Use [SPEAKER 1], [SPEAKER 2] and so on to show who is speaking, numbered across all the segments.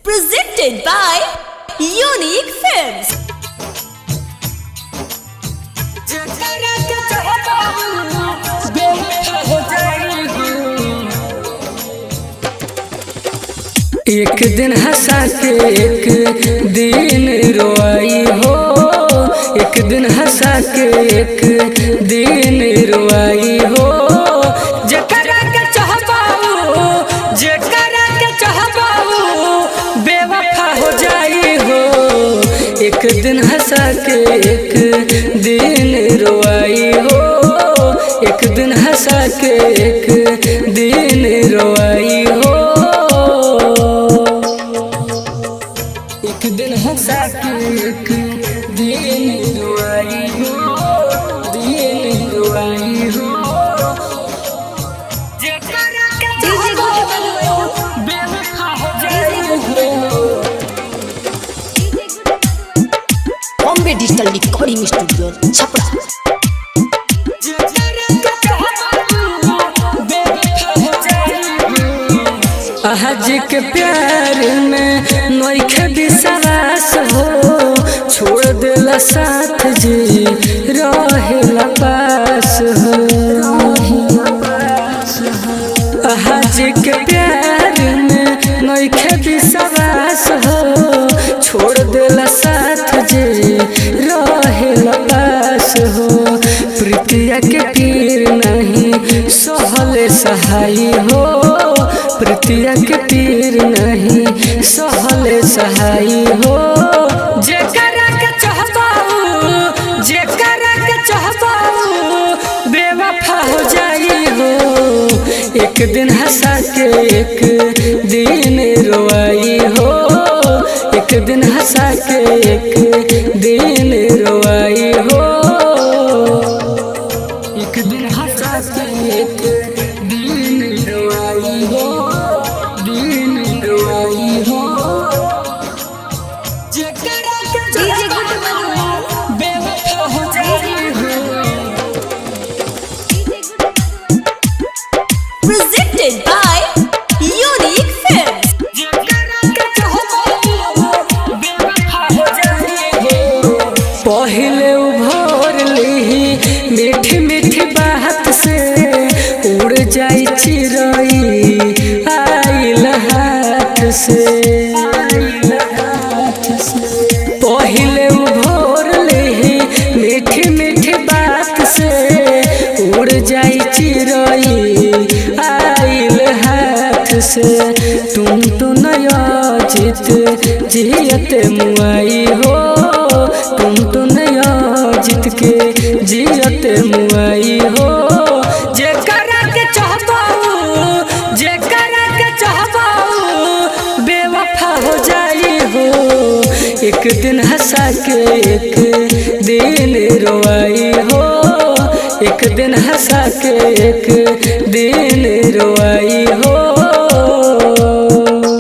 [SPEAKER 1] Presented by Unique Films.
[SPEAKER 2] एक दिन हंसा के एक दिन रोआई हो, एक दिन हंसा के एक दिन रोआई हो। जेकरा के चाहबाऊ, जेकरा के चाहबाऊ बेवफा हो जाई हो। एक दिन हंसा के एक दिन रोआई हो, एक दिन हंसा के एक दिन रोआई हो। एक दिन हंसा के एक दिन रोआई हो, दिन रोआई हो। जेकरा के चाहबाऊ बेवफा हो जाई हो।
[SPEAKER 1] Bombay Digital Recording Studio, Chapra.
[SPEAKER 2] आज के प्यार में नइखे विश्वास हो, छोड़ देला साथ जी रहेला पास हो। आज के प्यार में नइखे विश्वास हो, छोड़ देला साथ जी रहेला पास हो। प्रीतिया के पीर नहीं सहले सहाई हो, प्रीतिया के पीर नहीं सहले सहाई हो। जेकरा के चाहबाऊ, जेकरा के चाहबाऊ बेवफा हो जाई हो। एक दिन हंसा के एक दिन रोआई हो, एक दिन हंसा के एक दिन रोआई हो। एक दिन हंसा के एक दिन रोआई हो, दिन रोआई हो। जेकरा के चाहबाऊ बेवफा हो जाई हो।
[SPEAKER 1] Presented by Unique Films.
[SPEAKER 2] पहले उभर ली मीठी मीठी बात से, उड़ जाई चिड़ई आइल हाथ से। पहले उभर ली मीठी मीठी बात से, उड़ जाई चिड़ई आइल हाथ से। तुम तो नया जीत जियत मुआई हो, तुम तो नया जीत के जियत मुआई हो। जेकरा के चाहबाऊ, जेकरा के चाहबाऊ बेवफा हो जाई हो। एक दिन हंसा के एक दिन रोआई हो, एक दिन हंसा के एक दिन रोआई हो।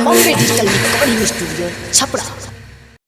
[SPEAKER 1] Bombay Digital Recording Studio, Chapra.